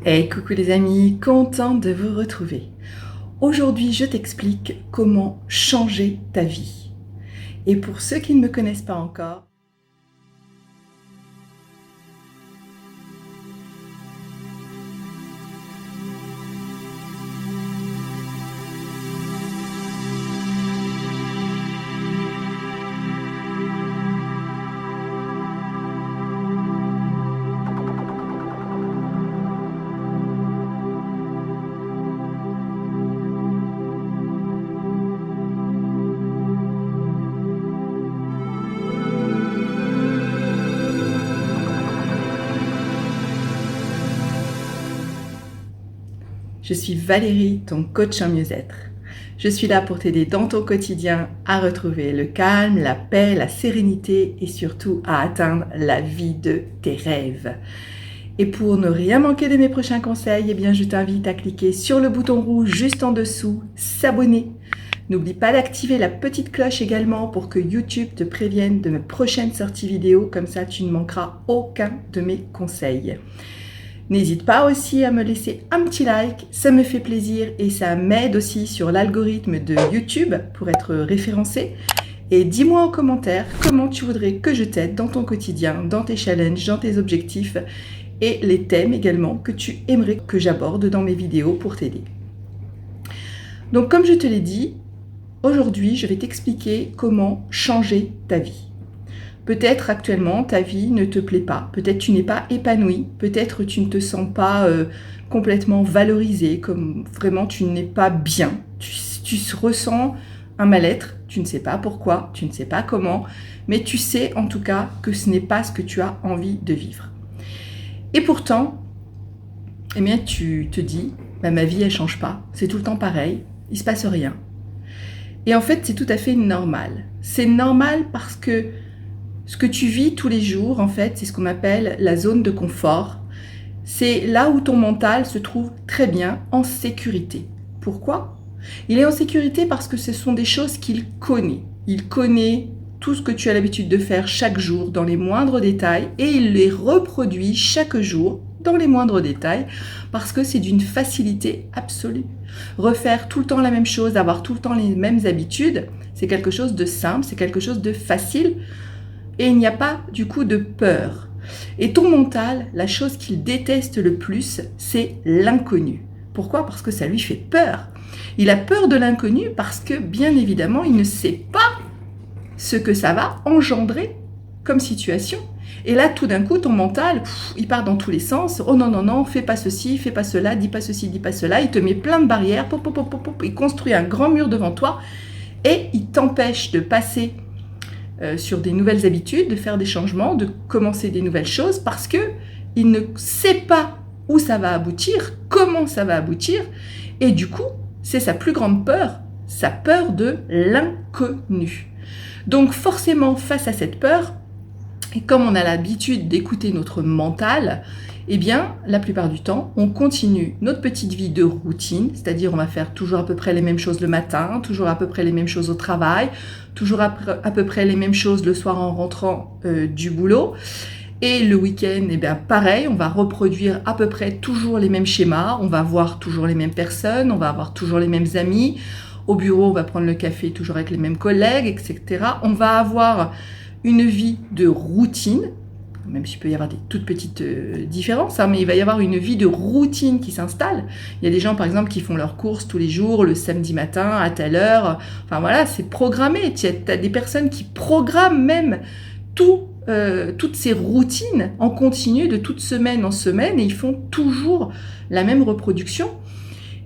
Hey, coucou les amis, contente de vous retrouver. Aujourd'hui, je t'explique comment changer ta vie. Et pour ceux qui ne me connaissent pas encore, je suis Valérie, ton coach en mieux-être. Je suis là pour t'aider dans ton quotidien à retrouver le calme, la paix, la sérénité et surtout à atteindre la vie de tes rêves. Et pour ne rien manquer de mes prochains conseils, eh bien, je t'invite à cliquer sur le bouton rouge juste en dessous, s'abonner. N'oublie pas d'activer la petite cloche également pour que YouTube te prévienne de mes prochaines sorties vidéo, comme ça tu ne manqueras aucun de mes conseils. N'hésite pas aussi à me laisser un petit like, ça me fait plaisir et ça m'aide aussi sur l'algorithme de YouTube pour être référencé. Et dis-moi en commentaire comment tu voudrais que je t'aide dans ton quotidien, dans tes challenges, dans tes objectifs et les thèmes également que tu aimerais que j'aborde dans mes vidéos pour t'aider. Donc comme je te l'ai dit, aujourd'hui je vais t'expliquer comment changer ta vie. Peut-être actuellement ta vie ne te plaît pas, peut-être tu n'es pas épanoui, peut-être tu ne te sens pas complètement valorisé, comme vraiment tu n'es pas bien, tu ressens un mal-être, tu ne sais pas pourquoi, tu ne sais pas comment, mais tu sais en tout cas que ce n'est pas ce que tu as envie de vivre. Et pourtant, eh bien, tu te dis, bah, ma vie elle change pas, c'est tout le temps pareil, il se passe rien. Et en fait c'est tout à fait normal, c'est normal parce que ce que tu vis tous les jours, en fait, c'est ce qu'on appelle la zone de confort. C'est là où ton mental se trouve très bien en sécurité. Pourquoi ? Il est en sécurité parce que ce sont des choses qu'il connaît. Il connaît tout ce que tu as l'habitude de faire chaque jour dans les moindres détails et il les reproduit chaque jour dans les moindres détails parce que c'est d'une facilité absolue. Refaire tout le temps la même chose, avoir tout le temps les mêmes habitudes, c'est quelque chose de simple, c'est quelque chose de facile. Et il n'y a pas du coup de peur. Et ton mental, la chose qu'il déteste le plus, c'est l'inconnu. Pourquoi ? Parce que ça lui fait peur. Il a peur de l'inconnu parce que, bien évidemment, il ne sait pas ce que ça va engendrer comme situation. Et là, tout d'un coup, ton mental, il part dans tous les sens. Oh non, non, non, fais pas ceci, fais pas cela, dis pas ceci, dis pas cela. Il te met plein de barrières, il construit un grand mur devant toi et il t'empêche de passer sur des nouvelles habitudes, de faire des changements, de commencer des nouvelles choses parce qu'il ne sait pas où ça va aboutir, comment ça va aboutir et du coup, c'est sa plus grande peur, sa peur de l'inconnu. Donc forcément, face à cette peur, et comme on a l'habitude d'écouter notre mental, eh bien, la plupart du temps, on continue notre petite vie de routine, c'est-à-dire on va faire toujours à peu près les mêmes choses le matin, toujours à peu près les mêmes choses au travail, toujours à peu près les mêmes choses le soir en rentrant du boulot. Et le week-end, eh bien, pareil, on va reproduire à peu près toujours les mêmes schémas, on va voir toujours les mêmes personnes, on va avoir toujours les mêmes amis. Au bureau, on va prendre le café toujours avec les mêmes collègues, etc. On va avoir une vie de routine, même s'il peut y avoir des toutes petites différences, hein, mais il va y avoir une vie de routine qui s'installe. Il y a des gens, par exemple, qui font leurs courses tous les jours, le samedi matin, à telle heure. Enfin voilà, c'est programmé. Tu as des personnes qui programment même toutes ces routines en continu de toute semaine en semaine et ils font toujours la même reproduction.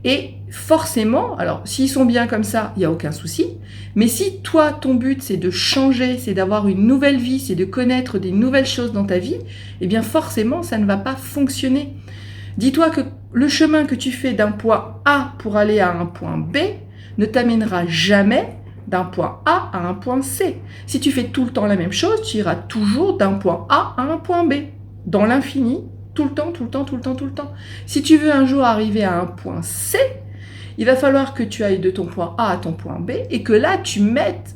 Et forcément, alors s'ils sont bien comme ça, il n'y a aucun souci. Mais si toi, ton but, c'est de changer, c'est d'avoir une nouvelle vie, c'est de connaître des nouvelles choses dans ta vie, eh bien forcément, ça ne va pas fonctionner. Dis-toi que le chemin que tu fais d'un point A pour aller à un point B ne t'amènera jamais d'un point A à un point C. Si tu fais tout le temps la même chose, tu iras toujours d'un point A à un point B, dans l'infini. Tout le temps, tout le temps, tout le temps, tout le temps. Si tu veux un jour arriver à un point C, il va falloir que tu ailles de ton point A à ton point B et que là, tu mettes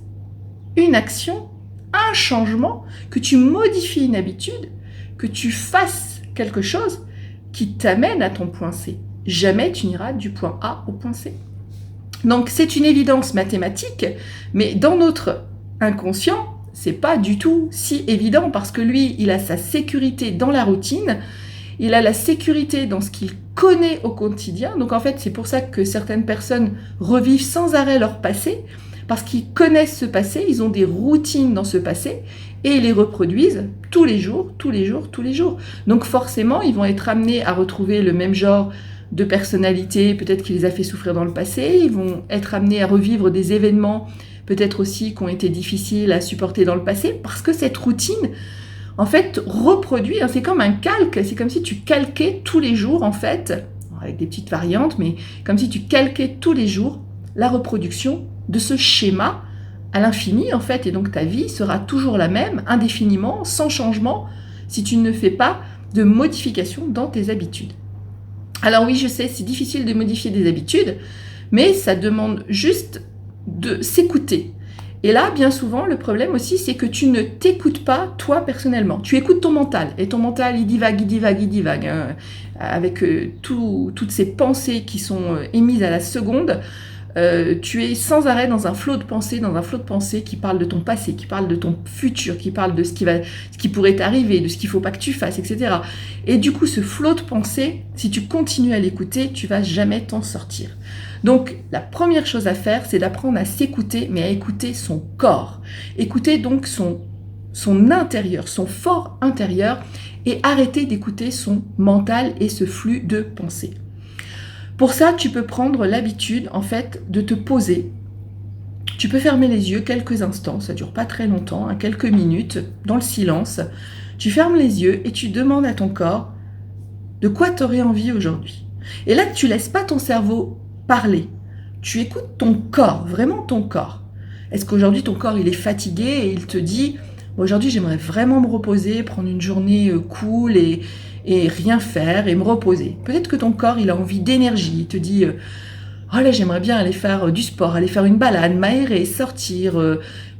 une action, un changement, que tu modifies une habitude, que tu fasses quelque chose qui t'amène à ton point C. Jamais tu n'iras du point A au point C. Donc c'est une évidence mathématique, mais dans notre inconscient, c'est pas du tout si évident parce que lui, il a sa sécurité dans la routine, il a la sécurité dans ce qu'il connaît au quotidien. Donc en fait, c'est pour ça que certaines personnes revivent sans arrêt leur passé, parce qu'ils connaissent ce passé, ils ont des routines dans ce passé et ils les reproduisent tous les jours, tous les jours, tous les jours. Donc forcément, ils vont être amenés à retrouver le même genre de personnalité, peut-être qui les a fait souffrir dans le passé, ils vont être amenés à revivre des événements, peut-être aussi qui ont été difficiles à supporter dans le passé, parce que cette routine, en fait, reproduit, c'est comme un calque, c'est comme si tu calquais tous les jours, en fait, avec des petites variantes, mais comme si tu calquais tous les jours la reproduction de ce schéma à l'infini, en fait, et donc ta vie sera toujours la même, indéfiniment, sans changement, si tu ne fais pas de modification dans tes habitudes. Alors oui, je sais, c'est difficile de modifier des habitudes, mais ça demande juste de s'écouter. Et là, bien souvent, le problème aussi, c'est que tu ne t'écoutes pas, toi, personnellement. Tu écoutes ton mental, et ton mental, il divague, hein, avec toutes ces pensées qui sont émises à la seconde. Tu es sans arrêt dans un flot de pensées, qui parle de ton passé, qui parle de ton futur, qui parle de ce qui pourrait t'arriver, de ce qu'il ne faut pas que tu fasses, etc. Et du coup, ce flot de pensées, si tu continues à l'écouter, tu vas jamais t'en sortir. Donc, la première chose à faire, c'est d'apprendre à s'écouter, mais à écouter son corps. Écouter donc son intérieur, son fort intérieur, et arrêter d'écouter son mental et ce flux de pensées. Pour ça, tu peux prendre l'habitude, en fait, de te poser. Tu peux fermer les yeux quelques instants, ça dure pas très longtemps, quelques minutes, dans le silence. Tu fermes les yeux et tu demandes à ton corps de quoi tu aurais envie aujourd'hui. Et là, tu laisses pas ton cerveau parler. Tu écoutes ton corps, vraiment ton corps. Est-ce qu'aujourd'hui, ton corps, il est fatigué et il te dit « Aujourd'hui, j'aimerais vraiment me reposer, prendre une journée cool et rien faire et me reposer. » Peut-être que ton corps, il a envie d'énergie. Il te dit « Oh là, j'aimerais bien aller faire du sport, aller faire une balade, m'aérer, sortir. »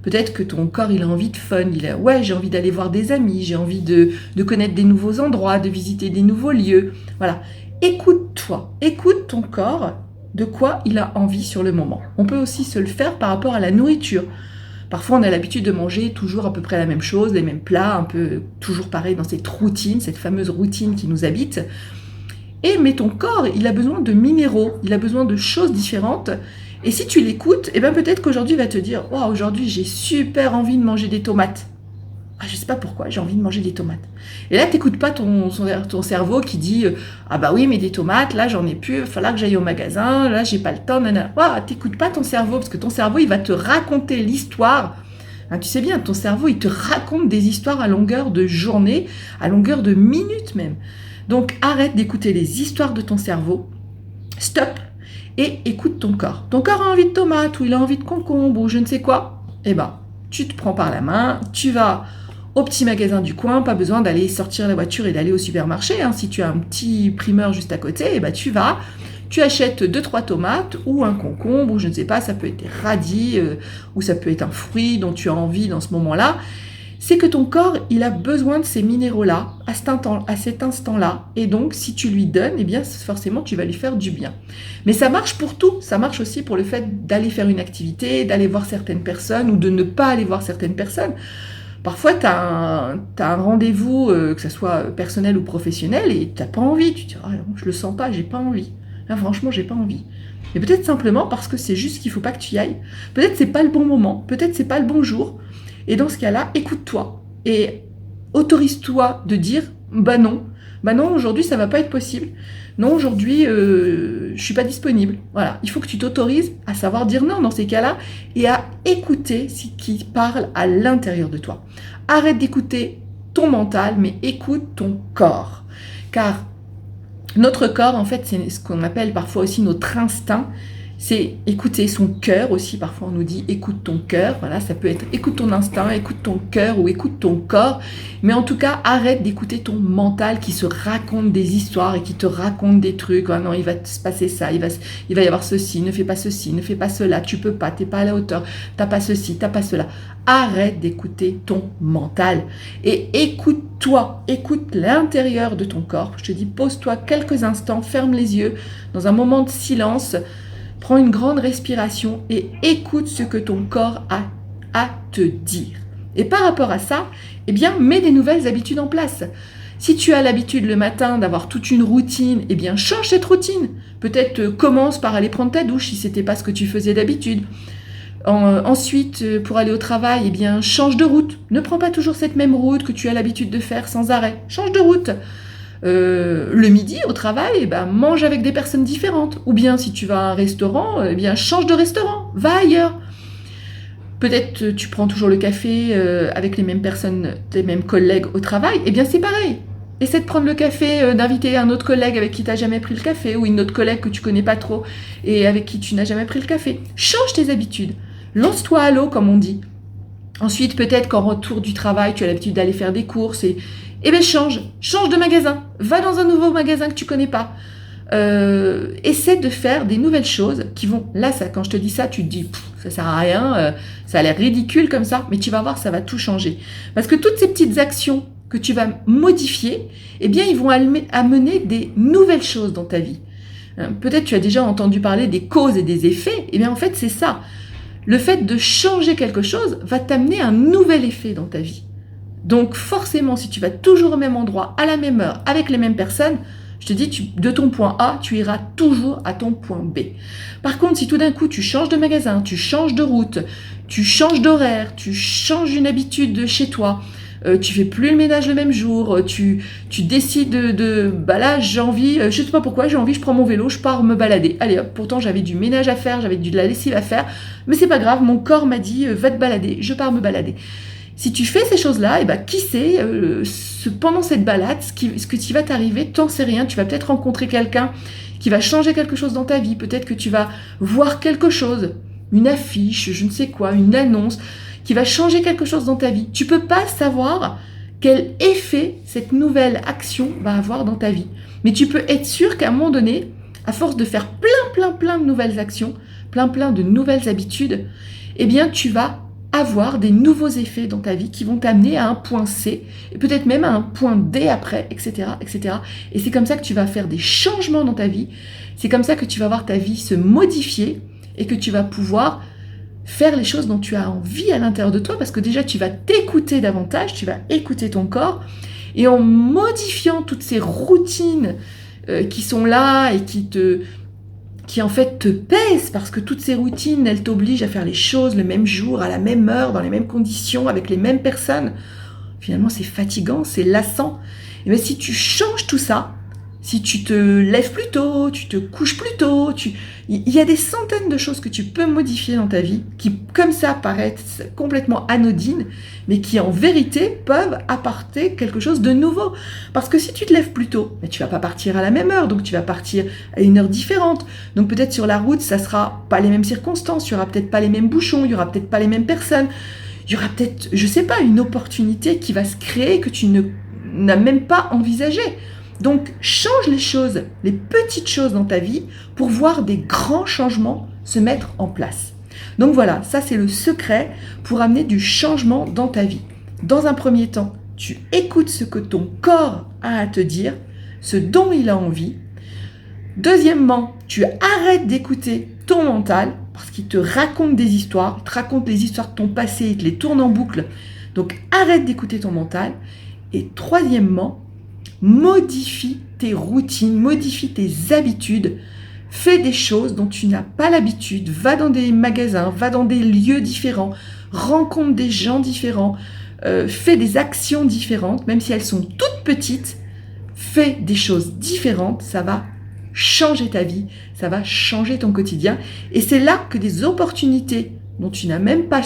Peut-être que ton corps, il a envie de fun. Ouais, j'ai envie d'aller voir des amis, j'ai envie de connaître des nouveaux endroits, de visiter des nouveaux lieux. Voilà. Écoute-toi, écoute ton corps, de quoi il a envie sur le moment. On peut aussi se le faire par rapport à la nourriture. Parfois, on a l'habitude de manger toujours à peu près la même chose, les mêmes plats, un peu toujours pareil dans cette routine, cette fameuse routine qui nous habite. Mais ton corps, il a besoin de minéraux, il a besoin de choses différentes. Et si tu l'écoutes, peut-être qu'aujourd'hui, il va te dire « Oh, aujourd'hui, j'ai super envie de manger des tomates. » Je sais pas pourquoi, j'ai envie de manger des tomates. Et là, t'écoutes pas ton cerveau qui dit « Ah bah oui, mais des tomates, là, j'en ai plus, il va falloir que j'aille au magasin, là, j'ai pas le temps. » T'écoutes pas ton cerveau, parce que ton cerveau, il va te raconter l'histoire. Tu sais bien, ton cerveau, il te raconte des histoires à longueur de journée, à longueur de minutes même. Donc, arrête d'écouter les histoires de ton cerveau. Stop et écoute ton corps. Ton corps a envie de tomates, ou il a envie de concombre, ou je ne sais quoi. Tu te prends par la main, tu vas au petit magasin du coin, pas besoin d'aller sortir la voiture et d'aller au supermarché. Si tu as un petit primeur juste à côté, tu vas, tu achètes 2-3 tomates ou un concombre, ou je ne sais pas, ça peut être des radis, ou ça peut être un fruit dont tu as envie dans ce moment-là. C'est que ton corps, il a besoin de ces minéraux-là, à cet instant-là. Et donc, si tu lui donnes, forcément, tu vas lui faire du bien. Mais ça marche pour tout. Ça marche aussi pour le fait d'aller faire une activité, d'aller voir certaines personnes ou de ne pas aller voir certaines personnes. Parfois, tu as un rendez-vous, que ce soit personnel ou professionnel, et tu n'as pas envie. Tu te dis « Ah, je le sens pas, j'ai pas envie. Là, franchement, j'ai pas envie. » Et peut-être simplement parce que c'est juste qu'il faut pas que tu y ailles. Peut-être c'est pas le bon moment. Peut-être c'est pas le bon jour. Et dans ce cas-là, écoute-toi et autorise-toi de dire « Bah non, aujourd'hui, ça va pas être possible. Non, aujourd'hui, je suis pas disponible. » Voilà, il faut que tu t'autorises à savoir dire non dans ces cas-là et à écouter ce qui parle à l'intérieur de toi. Arrête d'écouter ton mental, mais écoute ton corps. Car notre corps, en fait, c'est ce qu'on appelle parfois aussi notre instinct. c'est écouter son cœur aussi. Parfois, on nous dit écoute ton cœur. Voilà, ça peut être écoute ton instinct, écoute ton cœur ou écoute ton corps. Mais en tout cas, arrête d'écouter ton mental qui se raconte des histoires et qui te raconte des trucs. Ah non, il va se passer ça, il va y avoir ceci, ne fais pas ceci, ne fais pas cela, tu peux pas, t'es pas à la hauteur, t'as pas ceci, t'as pas cela. Arrête d'écouter ton mental et écoute-toi, écoute l'intérieur de ton corps. Je te dis, pose-toi quelques instants, ferme les yeux dans un moment de silence. Prends une grande respiration et écoute ce que ton corps a à te dire. Et par rapport à ça, eh bien, mets des nouvelles habitudes en place. Si tu as l'habitude le matin d'avoir toute une routine, eh bien, change cette routine. Peut-être commence par aller prendre ta douche si ce n'était pas ce que tu faisais d'habitude. Ensuite, pour aller au travail, eh bien, change de route. Ne prends pas toujours cette même route que tu as l'habitude de faire sans arrêt. Change de route. Le midi au travail, eh ben, mange avec des personnes différentes. Ou bien si tu vas à un restaurant, eh bien, change de restaurant, va ailleurs. Peut-être tu prends toujours le café avec les mêmes personnes, les mêmes collègues au travail, eh bien c'est pareil. Essaie de prendre le café, d'inviter un autre collègue avec qui tu n'as jamais pris le café, ou une autre collègue que tu connais pas trop et avec qui tu n'as jamais pris le café. Change tes habitudes. Lance-toi à l'eau, comme on dit. Ensuite, peut-être qu'en retour du travail, tu as l'habitude d'aller faire des courses et bien change de magasin, va dans un nouveau magasin que tu connais pas. Essaie de faire des nouvelles choses qui vont, là ça, quand je te dis ça, tu te dis ça sert à rien, ça a l'air ridicule comme ça, mais tu vas voir, ça va tout changer. Parce que toutes ces petites actions que tu vas modifier, eh bien ils vont amener des nouvelles choses dans ta vie. Peut-être tu as déjà entendu parler des causes et des effets, eh bien en fait c'est ça. Le fait de changer quelque chose va t'amener un nouvel effet dans ta vie. Donc forcément, si tu vas toujours au même endroit, à la même heure, avec les mêmes personnes, je te dis, de ton point A, tu iras toujours à ton point B. Par contre, si tout d'un coup, tu changes de magasin, tu changes de route, tu changes d'horaire, tu changes une habitude de chez toi, tu fais plus le ménage le même jour, tu décides bah là, j'ai envie, je sais pas pourquoi, j'ai envie, je prends mon vélo, je pars me balader. Allez hop, pourtant j'avais du ménage à faire, j'avais de la lessive à faire, mais c'est pas grave, mon corps m'a dit, va te balader, je pars me balader. Si tu fais ces choses-là, eh ben, qui sait, pendant cette balade, ce qui va t'arriver, t'en sais rien. Tu vas peut-être rencontrer quelqu'un qui va changer quelque chose dans ta vie. Peut-être que tu vas voir quelque chose, une affiche, je ne sais quoi, une annonce, qui va changer quelque chose dans ta vie. Tu peux pas savoir quel effet cette nouvelle action va avoir dans ta vie. Mais tu peux être sûr qu'à un moment donné, à force de faire plein de nouvelles actions, plein de nouvelles habitudes, eh bien, tu vas avoir des nouveaux effets dans ta vie qui vont t'amener à un point C et peut-être même à un point D après, etc., etc. Et c'est comme ça que tu vas faire des changements dans ta vie. C'est comme ça que tu vas voir ta vie se modifier et que tu vas pouvoir faire les choses dont tu as envie à l'intérieur de toi parce que déjà tu vas t'écouter davantage, tu vas écouter ton corps et en modifiant toutes ces routines qui sont là et qui en fait te pèsent parce que toutes ces routines, elles t'obligent à faire les choses le même jour, à la même heure, dans les mêmes conditions, avec les mêmes personnes. Finalement, c'est fatigant, c'est lassant. Et bien, si tu changes tout ça, si tu te lèves plus tôt, tu te couches plus tôt, il y a des centaines de choses que tu peux modifier dans ta vie qui, comme ça, paraissent complètement anodines, mais qui, en vérité, peuvent apporter quelque chose de nouveau. Parce que si tu te lèves plus tôt, tu vas pas partir à la même heure, donc tu vas partir à une heure différente. Donc peut-être sur la route, ça sera pas les mêmes circonstances, il y aura peut-être pas les mêmes bouchons, il y aura peut-être pas les mêmes personnes, il y aura peut-être, je sais pas, une opportunité qui va se créer que tu n'as même pas envisagé. Donc, change les choses, les petites choses dans ta vie pour voir des grands changements se mettre en place. Donc voilà, ça c'est le secret pour amener du changement dans ta vie. Dans un premier temps, tu écoutes ce que ton corps a à te dire, ce dont il a envie. Deuxièmement, tu arrêtes d'écouter ton mental parce qu'il te raconte des histoires, il te raconte les histoires de ton passé, il te les tourne en boucle. Donc, arrête d'écouter ton mental. Et troisièmement, modifie tes routines, modifie tes habitudes, fais des choses dont tu n'as pas l'habitude, va dans des magasins, va dans des lieux différents, rencontre des gens différents, fais des actions différentes, même si elles sont toutes petites, fais des choses différentes, ça va changer ta vie, ça va changer ton quotidien. Et c'est là que des opportunités dont tu n'as même pas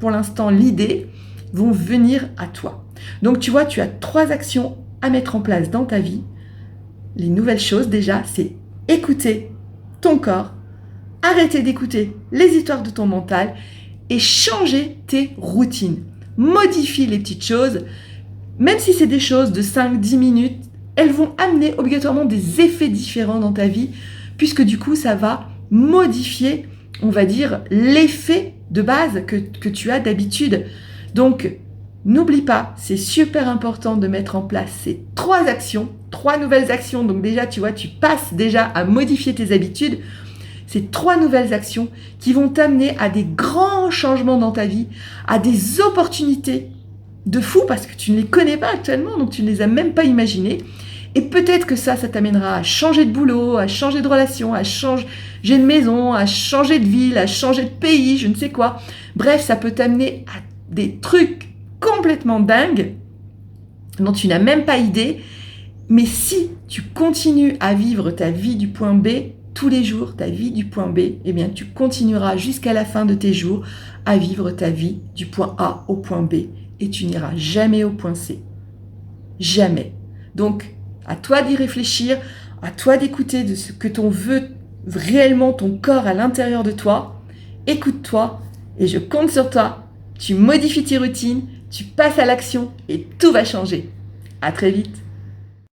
pour l'instant l'idée vont venir à toi. Donc tu vois, tu as 3 actions à mettre en place dans ta vie. Les nouvelles choses déjà, c'est écouter ton corps, arrêter d'écouter les histoires de ton mental et changer tes routines. Modifie les petites choses, même si c'est des choses de 5-10 minutes, elles vont amener obligatoirement des effets différents dans ta vie, puisque du coup, ça va modifier, on va dire, l'effet de base que tu as d'habitude. Donc, n'oublie pas, c'est super important de mettre en place ces 3 nouvelles actions. Donc déjà, tu vois, tu passes déjà à modifier tes habitudes. Ces 3 nouvelles actions qui vont t'amener à des grands changements dans ta vie, à des opportunités de fou parce que tu ne les connais pas actuellement, donc tu ne les as même pas imaginées. Et peut-être que ça t'amènera à changer de boulot, à changer de relation, à changer de maison, à changer de ville, à changer de pays, je ne sais quoi. Bref, ça peut t'amener à des trucs complètement dingues dont tu n'as même pas idée. Mais si tu continues à vivre ta vie du point B tous les jours, ta vie du point B, eh bien tu continueras jusqu'à la fin de tes jours à vivre ta vie du point A au point B et tu n'iras jamais au point C. Jamais. Donc, à toi d'y réfléchir, à toi d'écouter de ce que t'en veut réellement ton corps à l'intérieur de toi. Écoute-toi et je compte sur toi. Tu modifies tes routines, tu passes à l'action et tout va changer. À très vite.